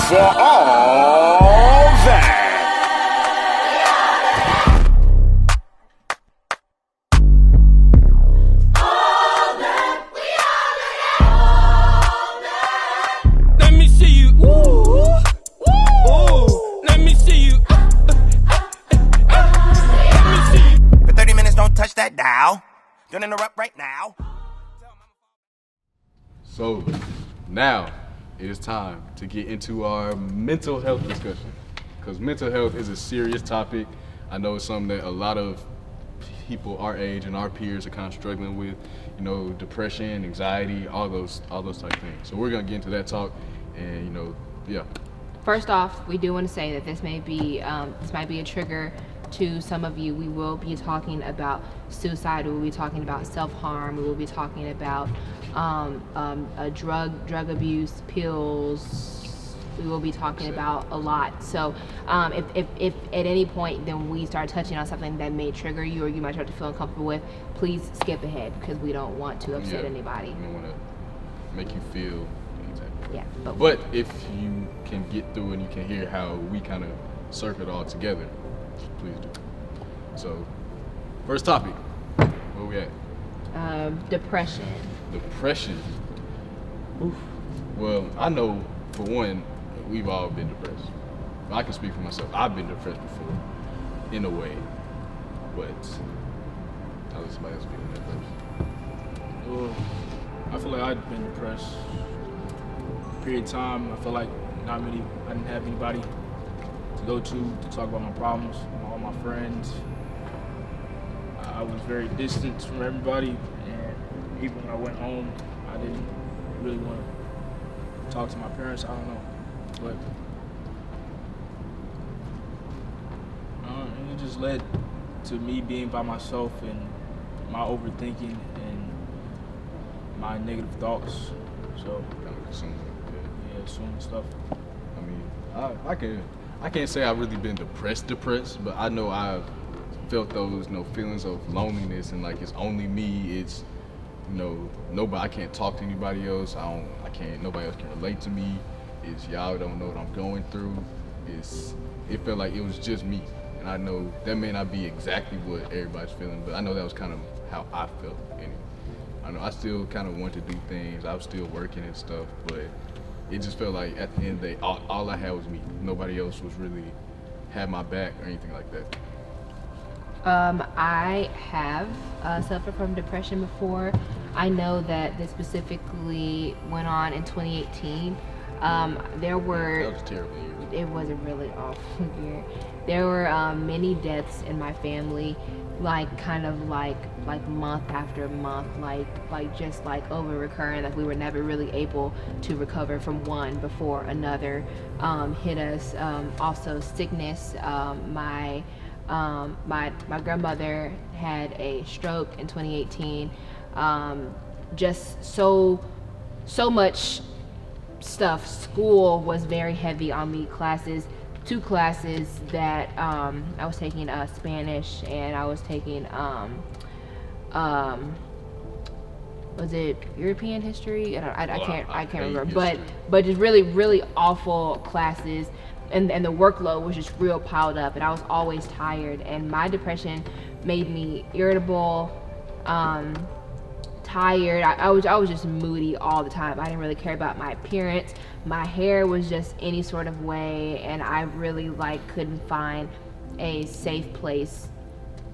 for all that. Let me see you. Ooh. Ooh. Let me see you. Let me see you. For 30 minutes, don't touch that dial. Don't interrupt right now. So now it is time to get into our mental health discussion, because mental health is a serious topic. I know it's something that a lot of people our age and our peers are kind of struggling with, you know, depression, anxiety, all those type things. So we're gonna get into that talk, and yeah. First off, we do want to say that this might be a trigger to some of you. We will be talking about suicide. We will be talking about self-harm. We will be talking about drug abuse, pills. We will be talking about a lot. So if at any point then we start touching on something that may trigger you or you might start to feel uncomfortable with, please skip ahead, because we don't want to upset anybody. We don't want to make you feel anything. Yeah. But if you can get through and you can hear how we kind of surf it all together, please do. So, first topic, where we at? Depression. Depression. Oof. Well, I know for one, we've all been depressed. I can speak for myself. I've been depressed before, in a way, but I'll let somebody else speak on that first. Well, I feel like I've been depressed. Period of time. I feel like I didn't have anybody to go to talk about my problems. All my friends. I was very distant from everybody, and even when I went home, I didn't really want to talk to my parents. I don't know, but and it just led to me being by myself and my overthinking and my negative thoughts. So Kind of consuming. yeah, assuming stuff. I mean, I can't say I've really been depressed, but I know I've felt those, feelings of loneliness and like it's only me. It's, nobody. I can't talk to anybody else. Nobody else can relate to me. It's y'all don't know what I'm going through. It felt like it was just me, and I know that may not be exactly what everybody's feeling, but I know that was kind of how I felt anyway. I know I still kind of want to do things. I was still working and stuff, but it just felt like at the end of the day, all I had was me. Nobody else was really had my back or anything like that. I have suffered from depression before. I know that this specifically went on in 2018. There were. That was a terrible year. It was a really awful year. There were many deaths in my family, like month after month, just over recurring. Like we were never really able to recover from one before another hit us. Also sickness. My grandmother had a stroke in 2018. Just so much stuff. School was very heavy on me. Two classes that I was taking Spanish, and I was taking was it European history? I can't remember. But just really awful classes. And the workload was just real piled up, and I was always tired, and my depression made me irritable, tired. I was just moody all the time. I didn't really care about my appearance. My hair was just any sort of way, and I really couldn't find a safe place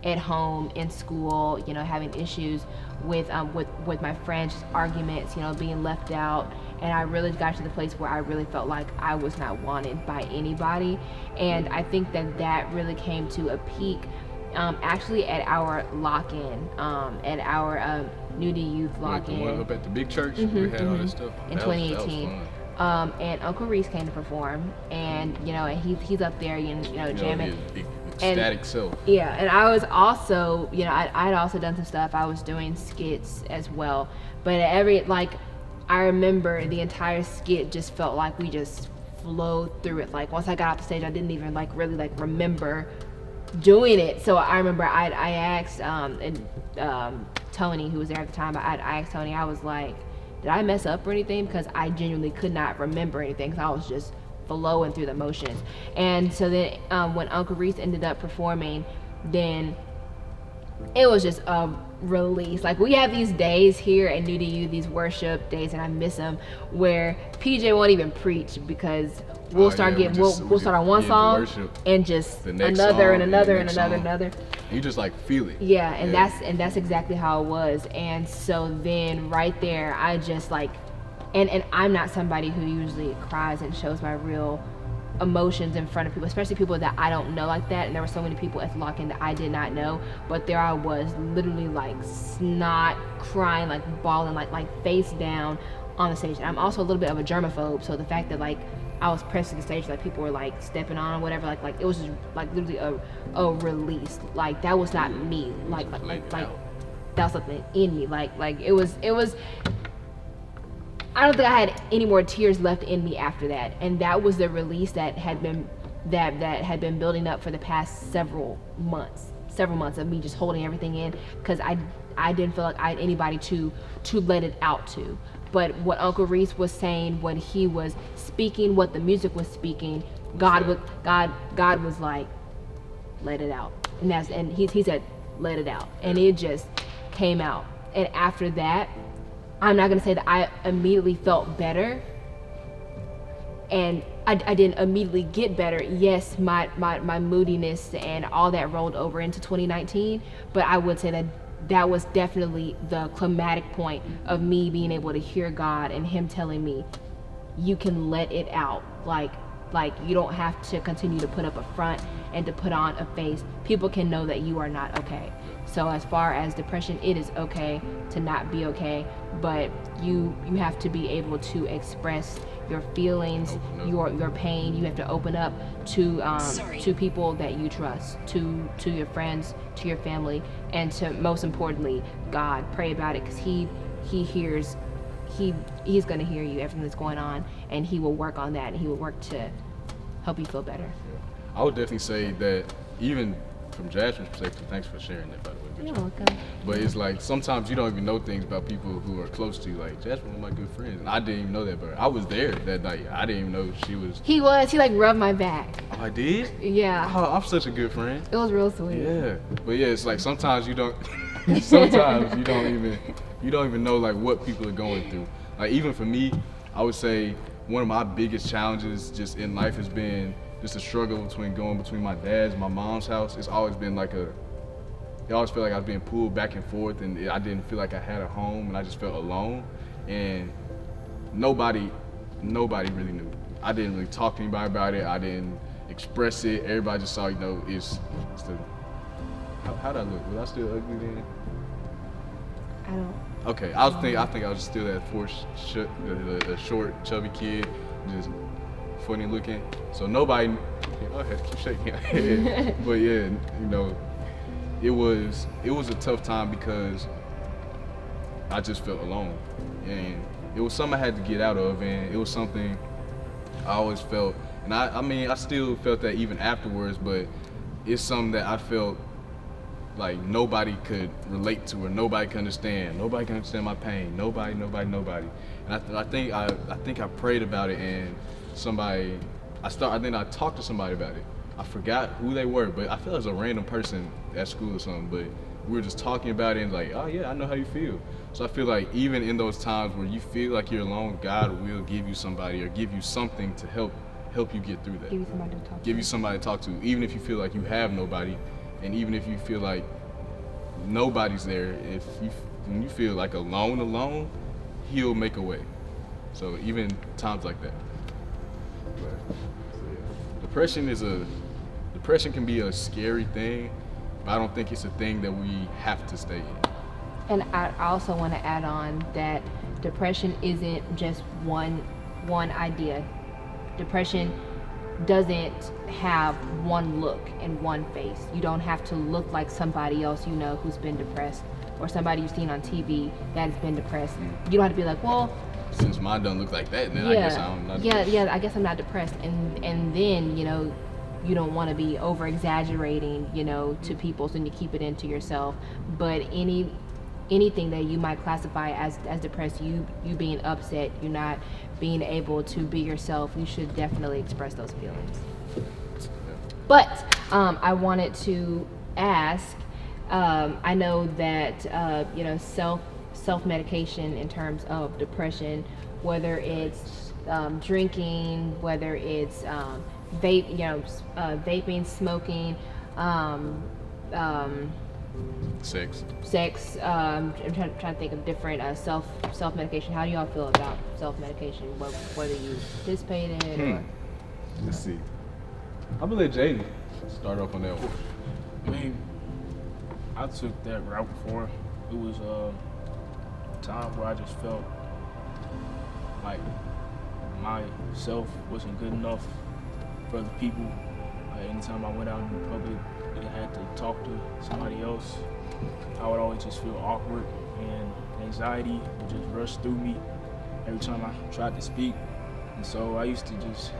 at home, in school, having issues with my friends, just arguments, being left out. And I really got to the place where I really felt like I was not wanted by anybody. And I think that really came to a peak actually at our lock-in, at our nudie youth lock-in. The one up at the big church, we had all this stuff. In 2018. And Uncle Reese came to perform, and he's up there, jamming. His ecstatic self. Yeah, and I was also, I'd also done some stuff. I was doing skits as well, but I remember the entire skit just felt like we just flowed through it. Like once I got off the stage, I didn't even really remember doing it. So I remember I asked Tony, who was there at the time, I asked Tony, I was like, did I mess up or anything? Because I genuinely could not remember anything, because I was just flowing through the motions. And so then when Uncle Reese ended up performing, then it was just a release. Like, we have these days here at New to You, these worship days, and I miss them, where PJ won't even preach because we'll start we'll start on one song and just another and another and another. You just like feel it. Yeah, and that's exactly how it was. And so then right there, I just like, and I'm not somebody who usually cries and shows my real emotions in front of people, especially people that I don't know like that. And there were so many people at the lock-in that I did not know, but there I was, literally like snot, crying, like bawling, like face down on the stage. And I'm also a little bit of a germaphobe, so the fact that like I was pressed to the stage, like people were like stepping on or whatever, like it was just like literally a release. Like that was not me. Like that was something in me. Like it was. I don't think I had any more tears left in me after that, and that was the release that had been building up for the past several months of me just holding everything in, because I didn't feel like I had anybody to let it out to. But what Uncle Reese was saying, what he was speaking, what the music was speaking, God was like, let it out, and he said, let it out, and it just came out. And after that, I'm not gonna say that I immediately felt better, and I didn't immediately get better. Yes, my moodiness and all that rolled over into 2019, but I would say that was definitely the climatic point of me being able to hear God and him telling me, you can let it out. Like you don't have to continue to put up a front and to put on a face. People can know that you are not okay. So as far as depression, it is okay to not be okay, but you have to be able to express your feelings, your pain. You have to open up to people that you trust, to your friends, to your family, and to, most importantly, God. Pray about it, because he hears. He's going to hear you, everything that's going on, and he will work on that, and he will work to help you feel better. I would definitely say that, even from Jasmine's perspective, thanks for sharing that, by the way. You're welcome. But it's like, sometimes you don't even know things about people who are close to you. Like, Jasmine was my good friend, and I didn't even know that, but I was there that night. I didn't even know she was. He like rubbed my back. Oh, I did? Yeah. Oh, I'm such a good friend. It was real sweet. Yeah. But yeah, it's like sometimes you don't, sometimes you don't even know like what people are going through. Like, even for me, I would say one of my biggest challenges just in life has been just a struggle between my dad's and my mom's house. It's always been like it always felt like I was being pulled back and forth, and I didn't feel like I had a home, and I just felt alone. And nobody really knew. I didn't really talk to anybody about it. I didn't express it. Everybody just saw, it's the, how'd I look? Was I still ugly then? I don't. Okay, I think I was still that the short, chubby kid, just funny looking. So nobody, I had to keep shaking my head. But yeah, it was a tough time because I just felt alone, and it was something I had to get out of, and it was something I always felt, and I still felt that even afterwards, but it's something that I felt like nobody could relate to, or nobody can understand. Nobody can understand my pain. Nobody. And I think I prayed about it, and I talked to somebody about it. I forgot who they were, but I felt it was a random person at school or something, but we were just talking about it and like, oh yeah, I know how you feel. So I feel like even in those times where you feel like you're alone, God will give you somebody or give you something to help you get through that. Give you somebody to talk to. Give you somebody to talk to, even if you feel like you have nobody. And even if you feel like nobody's there, when you feel like alone, he'll make a way. So even times like that. But, so yeah. Depression can be a scary thing, but I don't think it's a thing that we have to stay in. And I also want to add on that depression isn't just one idea. Depression doesn't have one look and one face. You don't have to look like somebody else who's been depressed, or somebody you've seen on TV that has been depressed. You don't have to be like, well, since mine don't look like that, then yeah, I guess I'm not depressed. Yeah, I guess I'm not depressed. And then, you don't want to be over exaggerating, to people, so you keep it into yourself. But anything that you might classify as depressed, you being upset, you're not being able to be yourself, you should definitely express those feelings. But I wanted to ask, I know that self-medication in terms of depression, whether it's drinking, whether it's vaping, smoking, sex. I'm trying to think of different self-medication. How do y'all feel about self-medication? Whether you participate in it or... Let's see. I'm gonna let Jaden start off on that one. I mean, I took that route before. It was a time where I just felt like myself wasn't good enough for other people. Anytime I went out in public and I had to talk to somebody else, I would always just feel awkward, and anxiety would just rush through me every time I tried to speak. And so I used to just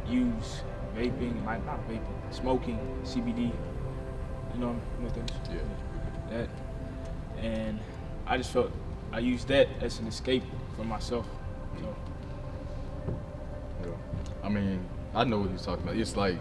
use vaping, like not vaping, smoking, CBD, you know what that is? Yeah. That, and I just felt I used that as an escape for myself. So. Yeah. I mean, I know what he's talking about. It's like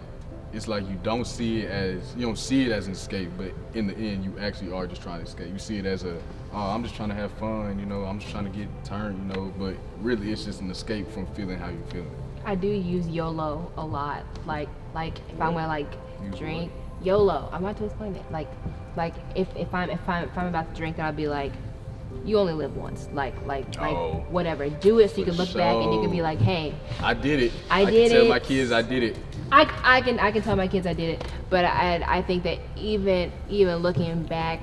you don't see it as an escape, but in the end, you actually are just trying to escape. You see it as I'm just trying to have fun, I'm just trying to get turned, but really it's just an escape from feeling how you're feeling. I do use YOLO a lot. Like if I'm gonna Use drink, YOLO. I'm about to explain it. Like if I'm about to drink, then I'll be like, you only live once. Like whatever. Do it so you can look back and you can be like, hey, I did it. I did can tell it. my kids I did it. I can tell my kids I did it, but I think that even looking back,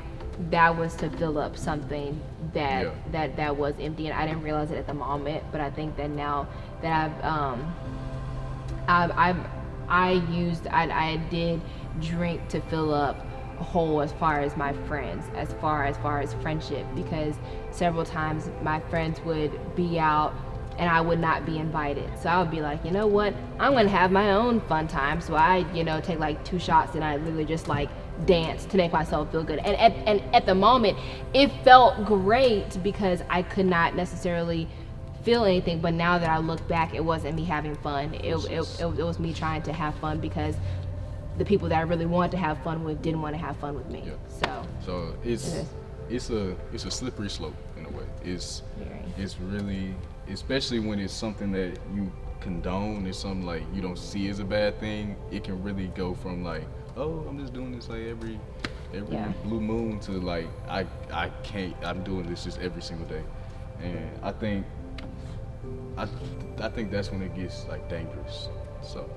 that was to fill up something that was empty, and I didn't realize it at the moment. But I think that now that I did drink to fill up a hole as far as my friends, as far as friendship, because several times my friends would be out and I would not be invited. So I would be like, you know what? I'm gonna have my own fun time. So I, take like 2 shots and I literally just like dance to make myself feel good. And at the moment, it felt great because I could not necessarily feel anything. But now that I look back, it wasn't me having fun. It was me trying to have fun because the people that I really wanted to have fun with didn't want to have fun with me. Yeah. So it's a slippery slope in a way. It's really, especially when it's something that you condone, it's something like you don't see as a bad thing. It can really go from like, oh, I'm just doing this like every blue moon to like I'm doing this just every single day. And I think that's when it gets like dangerous. So,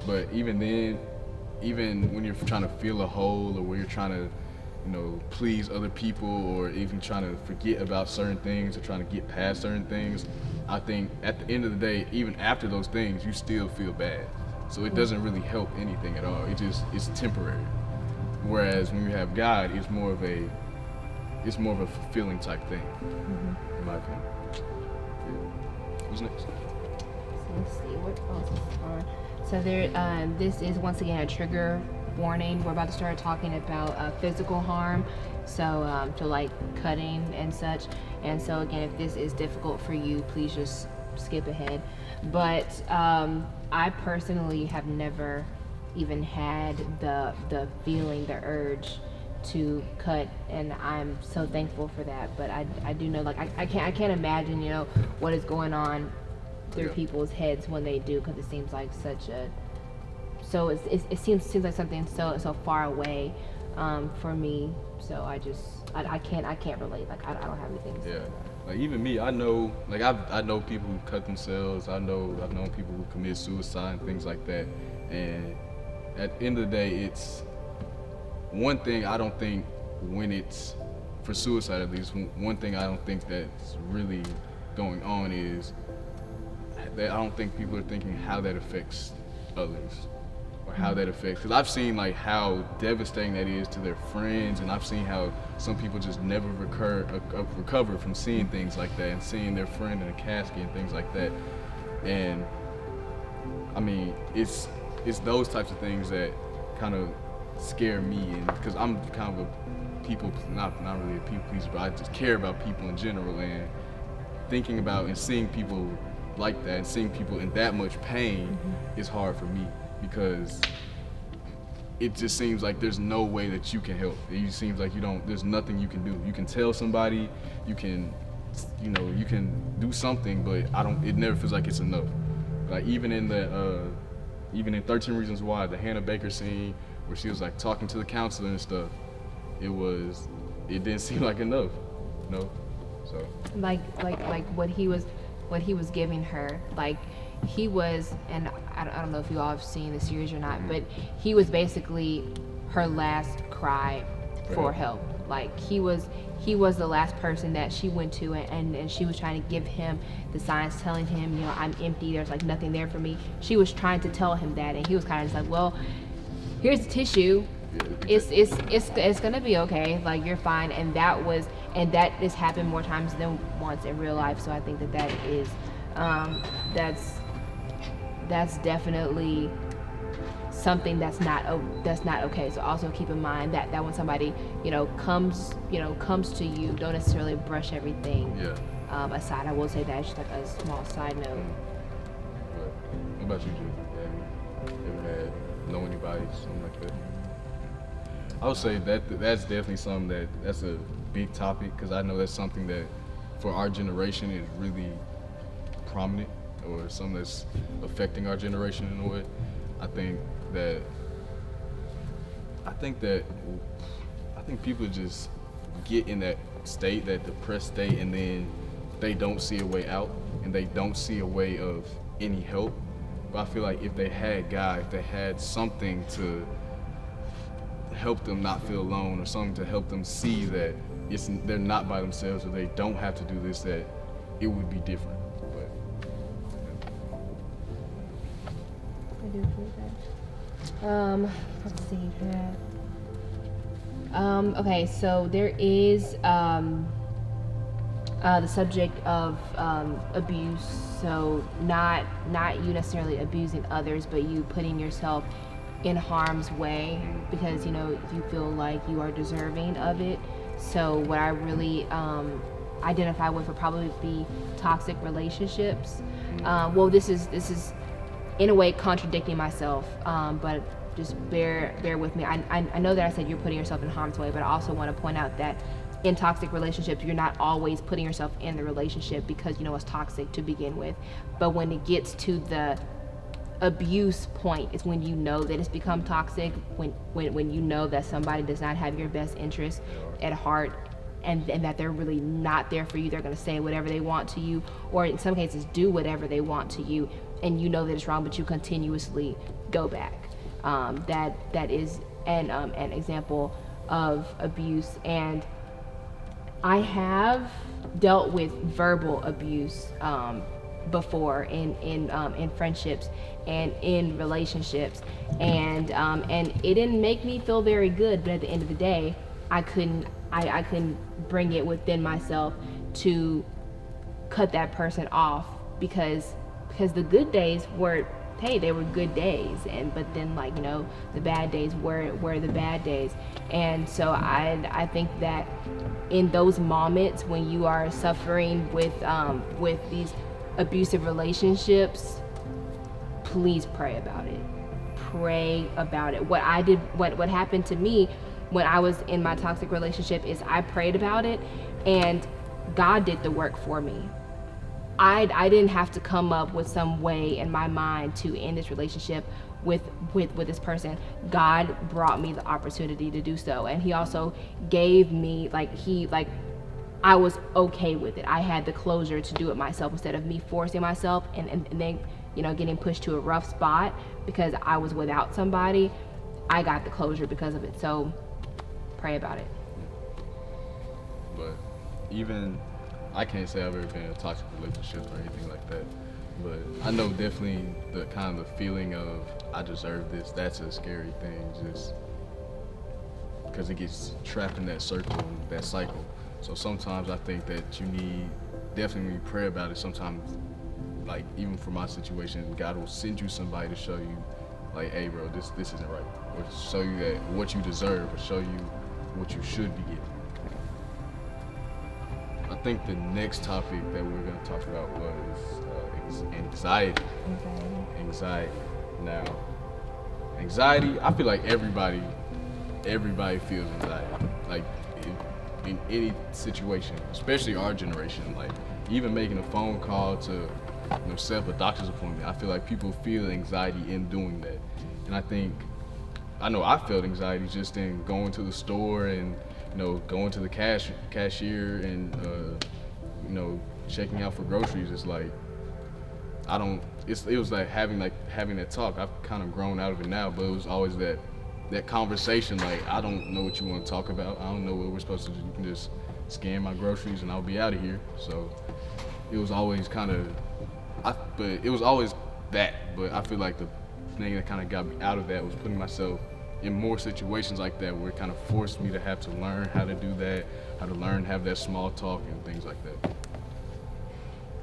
but even then, even when you're trying to fill a hole or where you're trying to please other people, or even trying to forget about certain things or trying to get past certain things, I think at the end of the day, even after those things, you still feel bad. So it doesn't really help anything at all. It's temporary. Whereas when you have God, it's more of a fulfilling type thing, in my opinion. Yeah. Who's next? So let's see what else is on. So this is once again a trigger warning. We're about to start talking about physical harm, so to like cutting and such. And so again, if this is difficult for you, please just skip ahead. But I personally have never even had the feeling, the urge to cut, and I'm so thankful for that. But I do know, like I can't imagine what is going on through people's heads when they do, because it seems like it seems like something so far away for me. So I can't relate. Like I don't have anything to say. Yeah, like even me, I know, like I know people who cut themselves. I've known people who commit suicide and things like that. And at the end of the day, it's one thing I don't think, when it's for suicide at least, one thing I don't think that's really going on is that I don't think people are thinking how that affects others, or how that affects, because I've seen like how devastating that is to their friends, and I've seen how some people just never recover from seeing things like that, and seeing their friend in a casket and things like that. And I mean, it's those types of things that kind of scare me, and because I'm kind of a people, not really a people pleaser, but I just care about people in general. And thinking about and seeing people like that and seeing people in that much pain is hard for me, because it just seems like there's no way that you can help. It seems like there's nothing you can do. You can tell somebody, you can do something, but it never feels like it's enough. Like even in 13 Reasons Why, the Hannah Baker scene where she was like talking to the counselor and stuff, it didn't seem like enough, so. Like what he was giving her, like he was, and I don't know if you all have seen the series or not, but he was basically her last cry for help. Like he was the last person that she went to, and she was trying to give him the signs, telling him, I'm empty, there's like nothing there for me. She was trying to tell him that, and he was kind of just like, well, here's the tissue, it's gonna be okay, like you're fine. And that has happened more times than once in real life. So I think that is that's definitely something that's not okay. So also keep in mind that when somebody comes to you, don't necessarily brush everything aside. I will say that just like a small side note. What about you, Drew? Ever know anybody, something like that? I would say that's definitely something that's a big topic, because I know that's something that for our generation is really prominent, or something that's affecting our generation in a way. I think people just get in that state, that depressed state, and then they don't see a way out, and they don't see a way of any help. But I feel like if they had God, if they had something to help them not feel alone, or something to help them see that they're not by themselves, or they don't have to do this, that it would be different. I do agree with that. Let's see here. Okay, so there is the subject of abuse. So not you necessarily abusing others, but you putting yourself in harm's way because you feel like you are deserving of it. So what I really identify with would probably be toxic relationships. Well, this is in a way contradicting myself, but just bear with me. I know that I said you're putting yourself in harm's way, but I also want to point out that in toxic relationships, you're not always putting yourself in the relationship because it's toxic to begin with. But when it gets to the abuse point, is when you know that it's become toxic, when you know that somebody does not have your best interest at heart, and that they're really not there for you. They're going to say whatever they want to you, or in some cases do whatever they want to you, and you know that it's wrong, but you continuously go back. That is an example of abuse. And I have dealt with verbal abuse before in friendships and in relationships, and it didn't make me feel very good. But at the end of the day, I couldn't bring it within myself to cut that person off, because the good days were, hey, they were good days, but then the bad days were the bad days. And so I think that in those moments when you are suffering with these abusive relationships, please pray about it. Pray about it. What I did, what happened to me when I was in my toxic relationship is I prayed about it, and God did the work for me. I didn't have to come up with some way in my mind to end this relationship with this person. God brought me the opportunity to do so, and he also gave me I was okay with it. I had the closure to do it myself instead of me forcing myself and then getting pushed to a rough spot because I was without somebody. I got the closure because of it. So pray about it. But even I can't say I've ever been in a toxic relationship or anything like that, but I know definitely the kind of feeling of I deserve this, that's a scary thing, just because it gets trapped in that circle, that cycle. So sometimes I think that you definitely pray about it. Sometimes, like even for my situation, God will send you somebody to show you, like, hey bro, this isn't right, or show you that what you deserve, or show you what you should be getting. I think the next topic that we were going to talk about was anxiety. Anxiety. Now, anxiety, I feel like everybody feels anxiety. Like in any situation, especially our generation, like even making a phone call to set up a doctor's appointment, I feel like people feel anxiety in doing that. And I know I felt anxiety just in going to the store and going to the cashier and checking out for groceries. It's like it was like having that talk. I've kind of grown out of it now, but it was always that conversation, like, I don't know what you want to talk about. I don't know what we're supposed to do. You can just scan my groceries and I'll be out of here. So it was always but it was always that. But I feel like the thing that kind of got me out of that was putting myself in more situations like that, where it kind of forced me to have to learn how to do that, how to learn to have that small talk and things like that.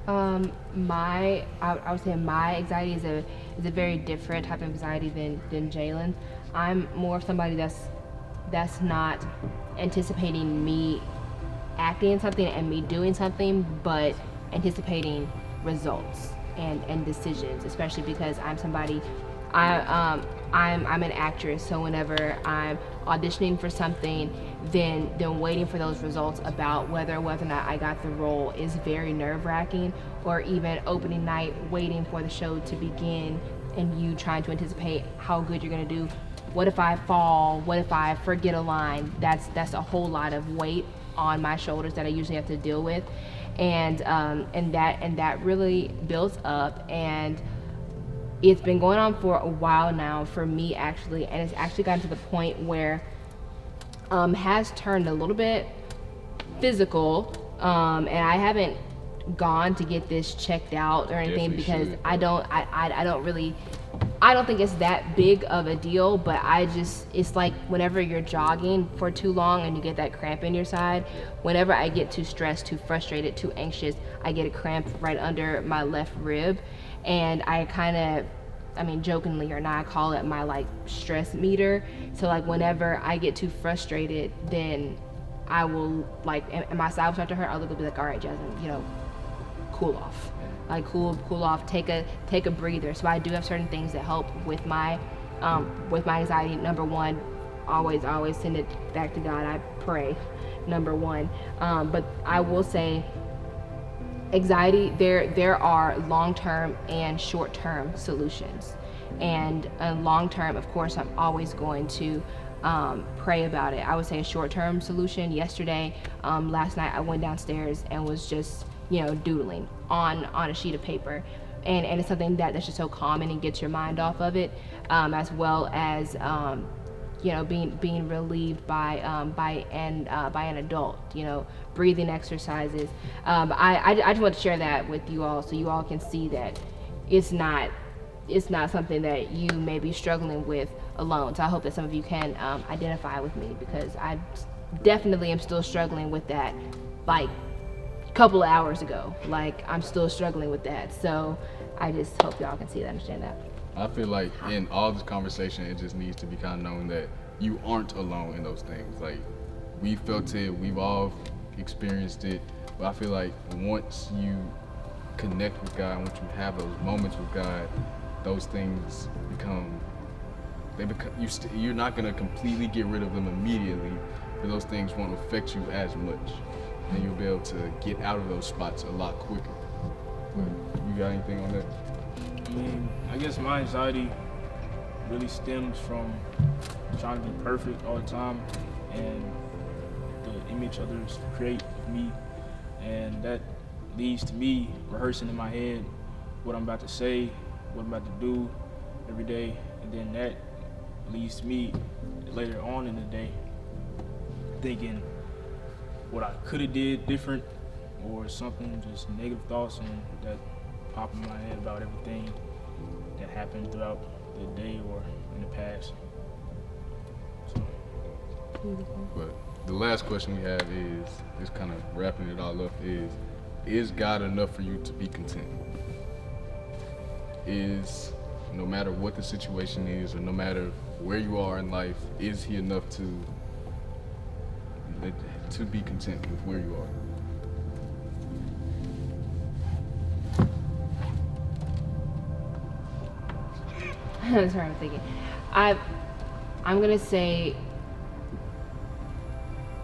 I would say my anxiety is a very different type of anxiety than Jalen's. I'm more of somebody that's not anticipating me acting in something and me doing something, but anticipating results and decisions, especially because I'm somebody, I'm an actress, so whenever I'm auditioning for something, then waiting for those results about whether or not I got the role is very nerve-wracking. Or even opening night, waiting for the show to begin and you trying to anticipate how good you're gonna do. What if I fall? What if I forget a line? That's a whole lot of weight on my shoulders that I usually have to deal with, and that really builds up, and it's been going on for a while now for me actually, and it's actually gotten to the point where has turned a little bit physical, and I haven't gone to get this checked out or anything. Definitely because should. I don't think it's that big of a deal, but it's like whenever you're jogging for too long and you get that cramp in your side, whenever I get too stressed, too frustrated, too anxious, I get a cramp right under my left rib, and I jokingly or not, I call it my like stress meter. So like whenever I get too frustrated, then I will and my side will start to hurt, I'll look and be like, all right, Jasmine, cool off. Like cool off, take a breather. So I do have certain things that help with my anxiety. Number one, always send it back to God. I pray, number one. But I will say, anxiety, there are long-term and short-term solutions. And long-term, of course, I'm always going to pray about it. I would say a short-term solution. Yesterday, last night, I went downstairs and was just doodling on a sheet of paper, and it's something that's just so calming and gets your mind off of it, as well as being relieved by an adult, breathing exercises. I just want to share that with you all, so you all can see that it's not something that you may be struggling with alone. So I hope that some of you can identify with me, because I definitely am still struggling with that, like couple of hours ago. Like, I'm still struggling with that. So I just hope y'all can see that, understand that. I feel like in all this conversation, it just needs to be kind of known that you aren't alone in those things. Like, we felt it, we've all experienced it, but I feel like once you connect with God, once you have those moments with God, those things you're not going to completely get rid of them immediately, but those things won't affect you as much. And you'll be able to get out of those spots a lot quicker. You got anything on that? I guess my anxiety really stems from trying to be perfect all the time, and the image others create of me, and that leads to me rehearsing in my head what I'm about to say, what I'm about to do every day, and then that leads to me later on in the day thinking what I could have did different, or something, just negative thoughts and that pop in my head about everything that happened throughout the day or in the past. So. But the last question we have is, just kind of wrapping it all up, is God enough for you to be content? Is, no matter what the situation is, or no matter where you are in life, is he enough to be content with where you are? That's what I'm thinking. I'm gonna say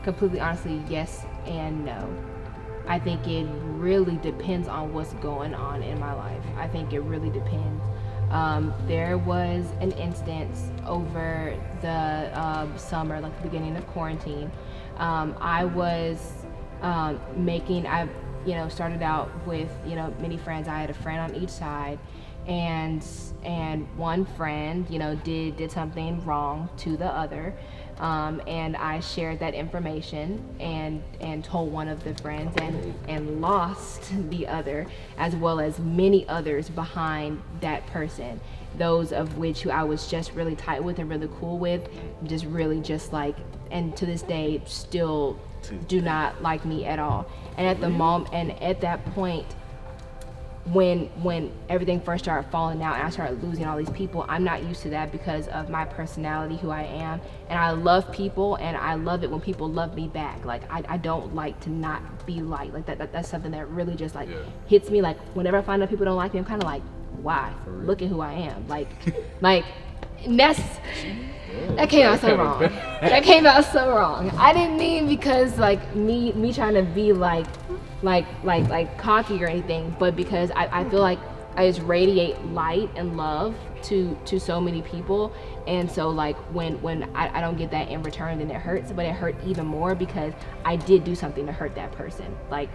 completely honestly, yes and no. I think it really depends on what's going on in my life. I think it really depends. There was an instance over the summer, like the beginning of quarantine. I was started out with, many friends. I had a friend on each side, and one friend, did something wrong to the other. And I shared that information and told one of the friends and lost the other, as well as many others behind that person. Those of which who I was just really tight with and really cool with, and to this day still do not like me at all. And at the moment, and at that point, when everything first started falling out and I started losing all these people, I'm not used to that because of my personality, who I am. And I love people, and I love it when people love me back. Like, I don't like to not be liked. Like, that's something that really just hits me. Like, whenever I find out people don't like me, I'm kind of like, why? Look at who I am. Like that's, that came out so wrong. That came out so wrong. I didn't mean because me trying to be like cocky or anything, but because I feel like I just radiate light and love to so many people. And so when I don't get that in return, then it hurts. But it hurt even more because I did do something to hurt that person. Like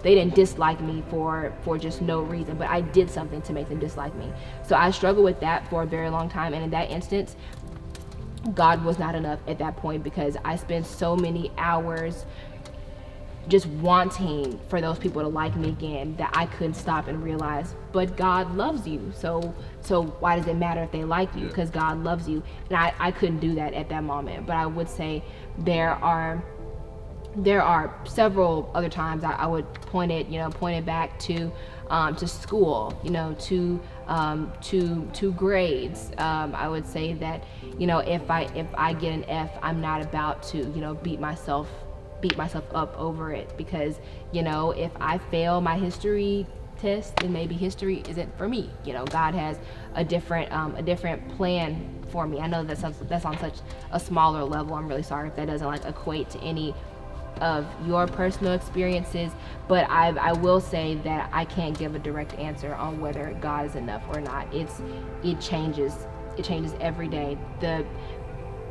they didn't dislike me for just no reason, but I did something to make them dislike me. So I struggled with that for a very long time. And in that instance, God was not enough at that point, because I spent so many hours just wanting for those people to like me again that I couldn't stop and realize, but God loves you. So why does it matter if they like you? Because God loves you. And I couldn't do that at that moment. But I would say there are several other times I would point it back to school, to grades. I would say that, if I get an F, I'm not about to, beat myself up over it, because, if I fail my history test, then maybe history isn't for me. God has a different plan for me. I know that's on such a smaller level. I'm really sorry if that doesn't equate to any of your personal experiences, but I will say that I can't give a direct answer on whether God is enough or not. It changes every day.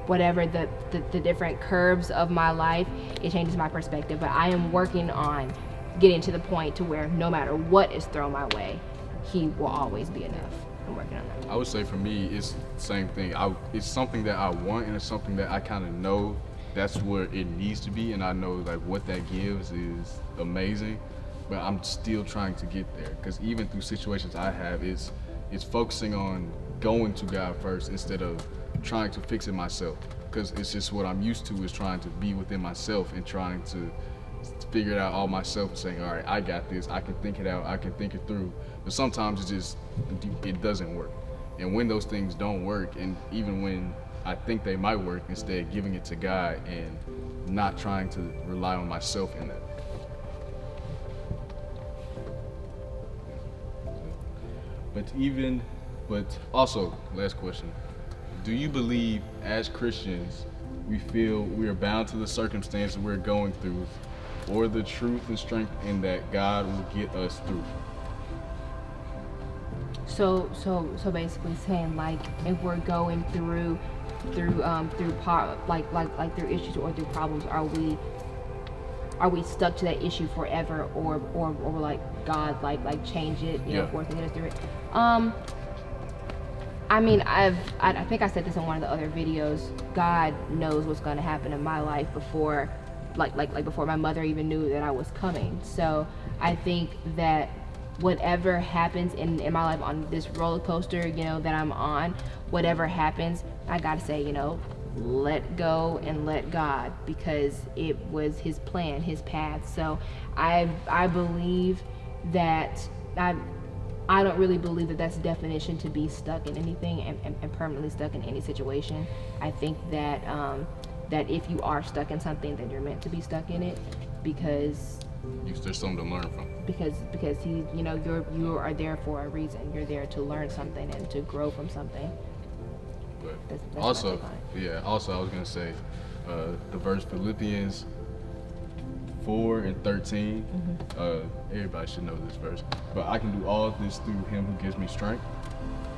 Whatever the different curves of my life, it changes my perspective. But I am working on getting to the point to where no matter what is thrown my way, He will always be enough. I'm working on that. I would say for me, it's the same thing. It's something that I want, and it's something that I kind of know that's where it needs to be, and I know what that gives is amazing, but I'm still trying to get there, because even through situations I have, it's focusing on going to God first instead of trying to fix it myself, because it's just what I'm used to is trying to be within myself and trying to figure it out all myself and saying, all right, I got this, I can think it out, I can think it through. But sometimes it doesn't work. And when those things don't work, and even when I think they might work, instead giving it to God and not trying to rely on myself in that. But also, last question. Do you believe as Christians we feel we are bound to the circumstances we're going through, or the truth and strength in that God will get us through? So basically saying, if we're going through issues or through problems, are we stuck to that issue forever, or God change it, force to get us through it? I mean, I think I said this in one of the other videos. God knows what's going to happen in my life before before my mother even knew that I was coming. So I think that whatever happens in my life on this roller coaster, that I'm on, whatever happens, I gotta say, let go and let God, because it was His plan, His path. So I believe that I don't really believe that that's the definition to be stuck in anything and permanently stuck in any situation. I think that that if you are stuck in something, then you're meant to be stuck in it, because there's something to learn from. Because he, you are there for a reason. You're there to learn something and to grow from something. But That's also, my also I was gonna say, the verse Philippians 4:13. Everybody should know this verse. But I can do all this through Him who gives me strength.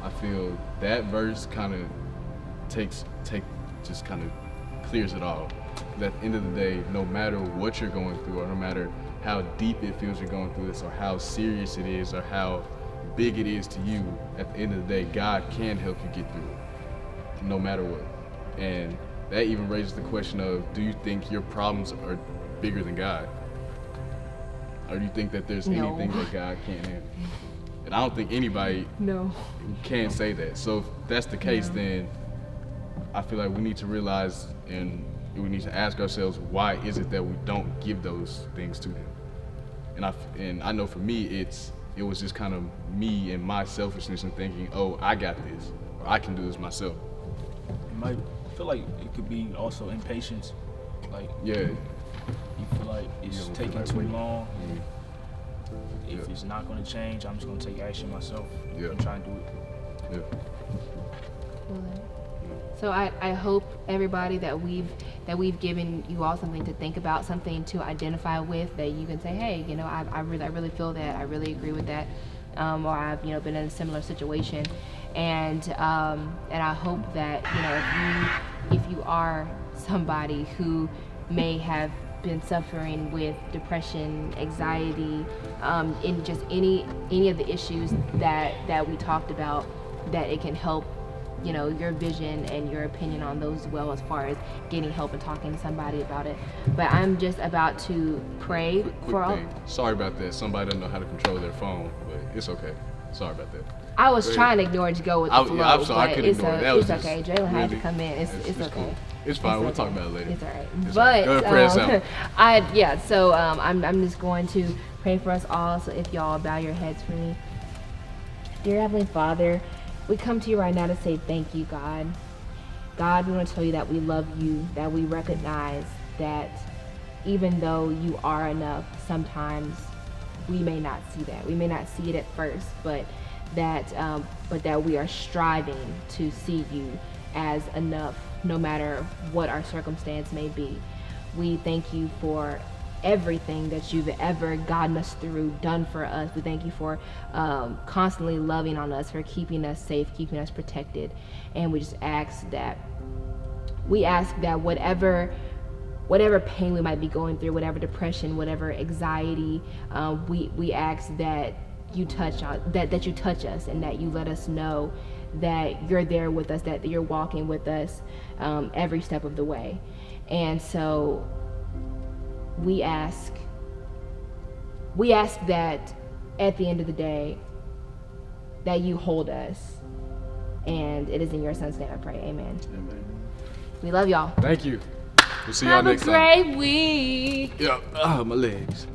I feel that verse kind of just kind of clears it all. At the end of the day, no matter what you're going through, or no matter how deep it feels you're going through this, or how serious it is, or how big it is to you, at the end of the day, God can help you get through it, no matter what. And that even raises the question of, do you think your problems are bigger than God? Or do you think that there's anything that God can't handle? And I don't think anybody can say that. So if that's the case, then I feel like we need to realize and we need to ask ourselves, why is it that we don't give those things to Him? And I know for me, it was just kind of me and my selfishness and thinking, oh, I got this, or I can do this myself. I feel like it could be also impatience. Like, yeah, you feel like it's taking too long. Mm-hmm. If it's not going to change, I'm just going to take action myself and try and do it. Yeah. So I hope everybody that we've given you all something to think about, something to identify with, that you can say, hey, I really feel that, I really agree with that, or I've been in a similar situation, and I hope that if you are somebody who may have been suffering with depression, anxiety, in just any of the issues that we talked about, that it can help your vision and your opinion on those as well, as far as getting help and talking to somebody about it. But I'm just about to pray for all. Sorry about that. Somebody doesn't know how to control their phone, but it's okay. Sorry about that. I was trying to ignore it to go with the flow, Yeah, I'm sorry, I couldn't ignore it. it's okay. Jalen had to come in. It's okay. Cool. It's fine. We'll talk about it later. It's all right. It's But all right. Go ahead, pray us out. I'm just going to pray for us all. So if y'all bow your heads for me. Dear Heavenly Father, we come to you right now to say thank you, God. God, we want to tell you that we love you, that we recognize that even though you are enough, sometimes we may not see that. We may not see it at first, but that we are striving to see you as enough, no matter what our circumstance may be. We thank you for everything that you've ever gotten us through, done for us. We thank you for constantly loving on us, for keeping us safe, keeping us protected. And we just ask that whatever pain we might be going through, whatever depression, whatever anxiety, we ask that you touch us, and that you let us know that you're there with us, that you're walking with us every step of the way. And so we ask that at the end of the day, that you hold us. And it is in your Son's name I pray. Amen. Amen. We love y'all. Thank you. We'll see y'all next time. Have a great week. Yeah. My legs.